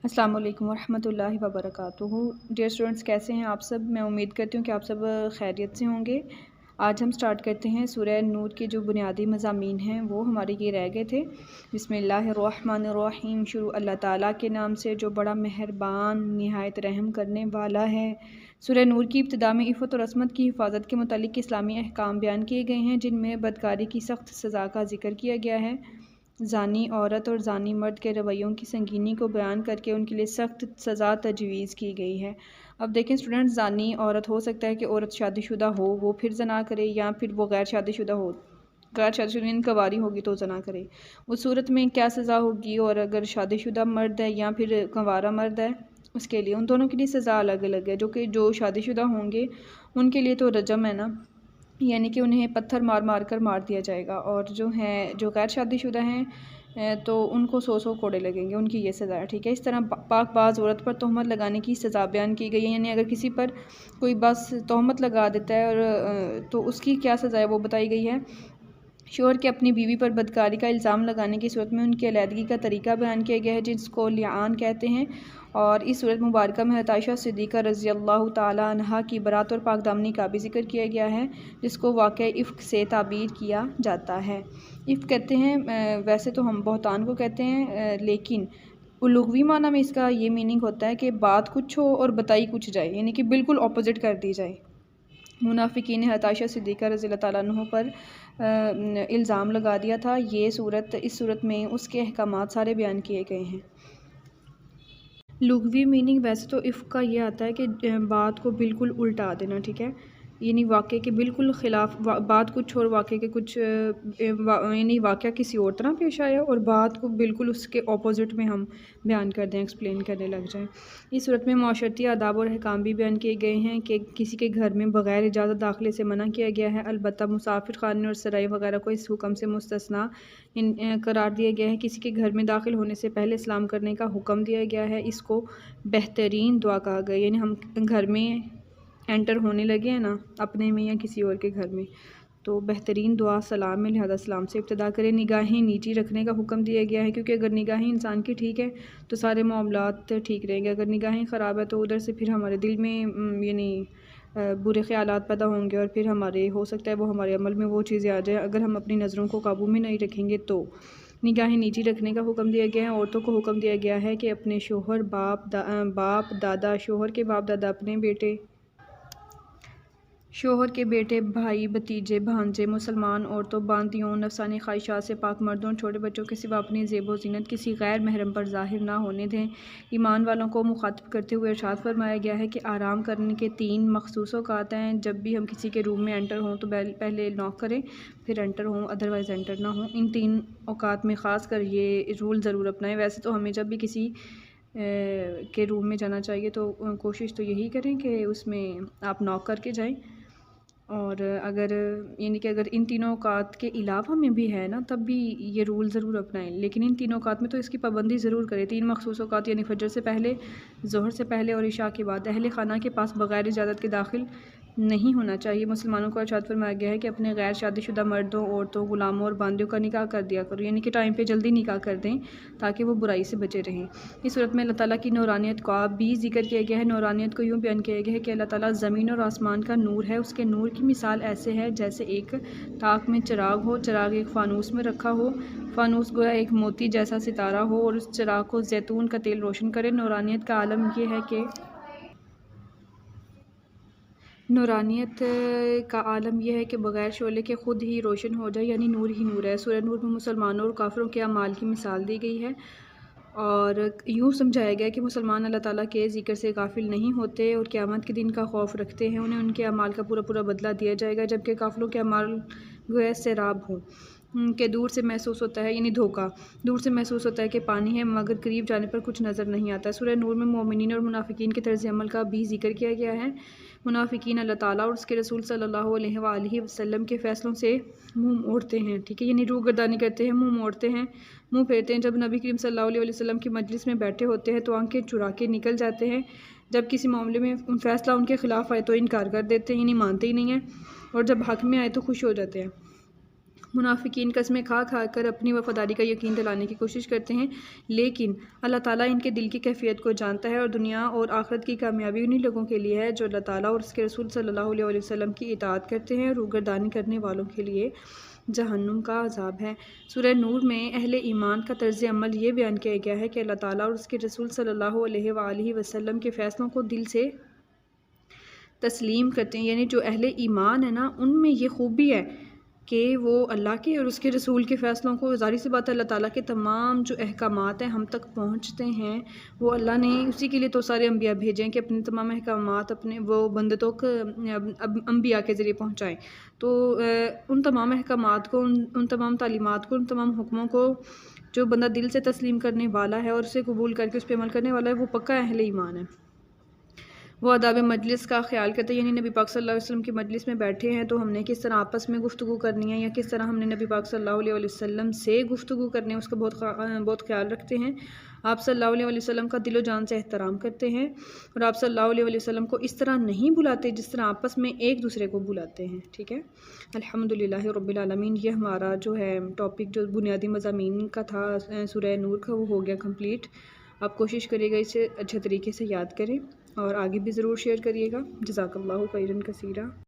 السلام علیکم ورحمۃ اللہ وبرکاتہ۔ ڈیئر اسٹوڈنٹس، کیسے ہیں آپ سب؟ میں امید کرتی ہوں کہ آپ سب خیریت سے ہوں گے۔ آج ہم سٹارٹ کرتے ہیں سورہ نور کے جو بنیادی مضامین ہیں وہ ہمارے یہ رہ گئے تھے۔ بسم اللہ الرحمن الرحیم، شروع اللہ تعالیٰ کے نام سے جو بڑا مہربان نہایت رحم کرنے والا ہے۔ سورہ نور کی ابتدا میں عفت اور عصمت کی حفاظت کے متعلق اسلامی احکام بیان کیے گئے ہیں، جن میں بدکاری کی سخت سزا کا ذکر کیا گیا ہے۔ زانی عورت اور زانی مرد کے رویوں کی سنگینی کو بیان کر کے ان کے لیے سخت سزا تجویز کی گئی ہے۔ اب دیکھیں اسٹوڈنٹس، زانی عورت ہو سکتا ہے کہ عورت شادی شدہ ہو وہ پھر زنا کرے، یا پھر وہ غیر شادی شدہ ہو، غیر شادی شدہ یعنی کنواری ہوگی تو زنا کرے۔ اس صورت میں کیا سزا ہوگی؟ اور اگر شادی شدہ مرد ہے یا پھر کنوارا مرد ہے، اس کے لیے ان دونوں کے لیے سزا الگ الگ ہے۔ جو شادی شدہ ہوں گے ان کے لیے تو رجم ہے نا، یعنی کہ انہیں پتھر مار مار کر مار دیا جائے گا، اور جو غیر شادی شدہ ہیں تو ان کو 100 کوڑے لگیں گے، ان کی یہ سزا ہے، ٹھیک ہے۔ اس طرح پاک باز عورت پر تہمت لگانے کی سزا بیان کی گئی ہے، یعنی اگر کسی پر کوئی بس تہمت لگا دیتا ہے اور تو اس کی کیا سزا ہے وہ بتائی گئی ہے۔ شوہر کے اپنی بیوی پر بدکاری کا الزام لگانے کی صورت میں ان کی علیحدگی کا طریقہ بیان کیا گیا ہے، جس کو لعان کہتے ہیں، اور اس صورت مبارکہ میں حضرت عائشہ صدیقہ رضی اللہ تعالی عنہا کی برات اور پاک دامنی کا بھی ذکر کیا گیا ہے، جس کو واقعہ افک سے تعبیر کیا جاتا ہے۔ افک کہتے ہیں، ویسے تو ہم بہتان کو کہتے ہیں، لیکن لغوی معنی میں اس کا یہ میننگ ہوتا ہے کہ بات کچھ ہو اور بتائی کچھ جائے، یعنی کہ بالکل اپوزٹ کر دی جائے۔ منافقین نے حضرت عائشہ صدیقہ رضی اللہ تعالیٰ عنہ پر الزام لگا دیا تھا۔ اس صورت میں اس کے احکامات سارے بیان کیے گئے ہیں۔ لغوی میننگ ویسے تو افک کا یہ آتا ہے کہ بات کو بالکل الٹا دینا، ٹھیک ہے، یعنی واقعے کے بالکل خلاف، بات کچھ اور واقعے کے کچھ، یعنی واقعہ کسی اور طرح پیش آیا اور بات کو بالکل اس کے اپوزٹ میں ہم بیان کر دیں، ایکسپلین کرنے لگ جائیں۔ اس صورت میں معاشرتی آداب اور احکام بھی بیان کیے گئے ہیں کہ کسی کے گھر میں بغیر اجازت داخلے سے منع کیا گیا ہے، البتہ مسافر خانے اور سرائے وغیرہ کو اس حکم سے مستثنیٰ قرار دیا گیا ہے۔ کسی کے گھر میں داخل ہونے سے پہلے سلام کرنے کا حکم دیا گیا ہے، اس کو بہترین دعا کہا گیا، یعنی ہم گھر میں انٹر ہونے لگے ہیں نا، اپنے میں یا کسی اور کے گھر میں، تو بہترین دعا سلام میں، لہذا سلام سے ابتدا کریں۔ نگاہیں نیچی رکھنے کا حکم دیا گیا ہے، کیونکہ اگر نگاہیں انسان کی ٹھیک ہے تو سارے معاملات ٹھیک رہیں گے، اگر نگاہیں خراب ہے تو ادھر سے پھر ہمارے دل میں یعنی برے خیالات پیدا ہوں گے، اور پھر ہو سکتا ہے وہ ہمارے عمل میں وہ چیزیں آ جائیں اگر ہم اپنی نظروں کو قابو میں نہیں رکھیں گے تو۔ نگاہیں نیچی رکھنے کا حکم دیا گیا ہے۔ عورتوں کو حکم دیا گیا ہے کہ اپنے شوہر، باپ دادا، شوہر کے باپ دادا، اپنے بیٹے، شوہر کے بیٹے، بھائی، بھتیجے، بھانجے، مسلمان عورتوں، باندیوں، نفسانی خواہشات سے پاک مردوں اور چھوٹے بچوں کے سوا اپنی زیب و زینت کسی غیر محرم پر ظاہر نہ ہونے دیں۔ ایمان والوں کو مخاطب کرتے ہوئے ارشاد فرمایا گیا ہے کہ آرام کرنے کے 3 مخصوص اوقات ہیں، جب بھی ہم کسی کے روم میں انٹر ہوں تو پہلے ناک کریں، پھر انٹر ہوں، ادروائز انٹر نہ ہوں۔ ان 3 اوقات میں خاص کر یہ رول ضرور اپنائیں۔ ویسے تو ہمیں جب بھی کسی کے روم میں جانا چاہیے تو کوشش تو یہی کریں کہ اس میں آپ ناک کر کے جائیں، اور اگر ان 3 اوقات کے علاوہ میں بھی ہے نا تب بھی یہ رول ضرور اپنائیں، لیکن ان 3 اوقات میں تو اس کی پابندی ضرور کریں۔ 3 مخصوص اوقات یعنی فجر سے پہلے، ظہر سے پہلے اور عشاء کے بعد اہل خانہ کے پاس بغیر اجازت کے داخل نہیں ہونا چاہیے۔ مسلمانوں کو ارشاد فرمایا گیا ہے کہ اپنے غیر شادی شدہ مردوں، عورتوں، غلاموں اور باندیوں کا نکاح کر دیا کرو، یعنی کہ ٹائم پہ جلدی نکاح کر دیں تاکہ وہ برائی سے بچے رہیں۔ اس صورت میں اللہ تعالیٰ کی نورانیت کا بھی ذکر کیا گیا ہے۔ نورانیت کو یوں بیان کیا گیا ہے کہ اللہ تعالیٰ زمین اور آسمان کا نور ہے، اس کے نور کی مثال ایسے ہے جیسے ایک تاک میں چراغ ہو، چراغ ایک فانوس میں رکھا ہو، فانوس گویا ایک موتی جیسا ستارہ ہو اور اس چراغ کو زیتون کا تیل روشن کرے۔ نورانیت کا عالم یہ ہے کہ بغیر شعلے کے خود ہی روشن ہو جائے، یعنی نور ہی نور ہے۔ سورہ نور میں مسلمانوں اور کافروں کے اعمال کی مثال دی گئی ہے، اور یوں سمجھایا گیا کہ مسلمان اللہ تعالیٰ کے ذکر سے غافل نہیں ہوتے اور قیامت کے دن کا خوف رکھتے ہیں، انہیں ان کے اعمال کا پورا بدلہ دیا جائے گا، جبکہ کافروں کے اعمال گویا سیراب ہوں کہ دور سے محسوس ہوتا ہے، یعنی دھوکہ، دور سے محسوس ہوتا ہے کہ پانی ہے مگر قریب جانے پر کچھ نظر نہیں آتا۔ سورہ نور میں مومنین اور منافقین کے طرز عمل کا بھی ذکر کیا گیا ہے۔ منافقین اللہ تعالیٰ اور اس کے رسول صلی اللہ علیہ وآلہ وسلم کے فیصلوں سے منہ موڑتے ہیں، ٹھیک ہے، یعنی روگردانی کرتے ہیں، منہ موڑتے ہیں، منہ پھیرتے ہیں۔ جب نبی کریم صلی اللہ علیہ وسلم کی مجلس میں بیٹھے ہوتے ہیں تو آنکھیں چرا کے نکل جاتے ہیں، جب کسی معاملے میں فیصلہ ان کے خلاف آئے تو انکار کر دیتے ہیں، یعنی مانتے ہی نہیں ہیں، اور جب حق میں آئے تو خوش ہو جاتے ہیں۔ منافقین قسمیں کھا کھا کر اپنی وفاداری کا یقین دلانے کی کوشش کرتے ہیں، لیکن اللہ تعالیٰ ان کے دل کی کیفیت کو جانتا ہے، اور دنیا اور آخرت کی کامیابی انہی لوگوں کے لیے ہے جو اللہ تعالیٰ اور اس کے رسول صلی اللہ علیہ وسلم کی اطاعت کرتے ہیں، اور روگردانی کرنے والوں کے لیے جہنم کا عذاب ہے۔ سورہ نور میں اہل ایمان کا طرز عمل یہ بیان کیا گیا ہے کہ اللہ تعالیٰ اور اس کے رسول صلی اللہ علیہ وآلہ وسلم کے فیصلوں کو دل سے تسلیم کرتے ہیں، یعنی جو اہل ایمان ہے نا، ان میں یہ خوبی ہے کہ وہ اللہ کے اور اس کے رسول کے فیصلوں کو، ظاہر سی بات ہے اللہ تعالیٰ کے تمام جو احکامات ہیں ہم تک پہنچتے ہیں، وہ اللہ نے اسی کے لیے تو سارے انبیاء بھیجے ہیں کہ اپنے تمام احکامات اپنے وہ بندے تک انبیاء کے ذریعے پہنچائیں۔ تو ان تمام احکامات کو، ان تمام تعلیمات کو، ان تمام حکموں کو جو بندہ دل سے تسلیم کرنے والا ہے اور اسے قبول کر کے اس پہ عمل کرنے والا ہے، وہ پکا اہل ایمان ہے۔ وہ آداب مجلس کا خیال کرتے ہیں، یعنی نبی پاک صلی اللہ علیہ وسلم کی مجلس میں بیٹھے ہیں تو ہم نے کس طرح آپس میں گفتگو کرنی ہے، یا کس طرح ہم نے نبی پاک صلی اللہ علیہ وسلم سے گفتگو کرنی ہے، اس کا بہت خیال رکھتے ہیں۔ آپ صلی اللہ علیہ وسلم کا دل و جان سے احترام کرتے ہیں، اور آپ صلی اللہ علیہ وسلم کو اس طرح نہیں بلاتے جس طرح آپس میں ایک دوسرے کو بلاتے ہیں، ٹھیک ہے۔ الحمدللہ رب العالمین، یہ ہمارا جو ہے ٹاپک جو بنیادی مضامین کا تھا سورہ نور کا، وہ ہو گیا کمپلیٹ۔ آپ کوشش کریے گا اسے اچھے طریقے سے یاد کریں، اور آگے بھی ضرور شیئر کریے گا۔ جزاک اللہ خیرا کثیرا۔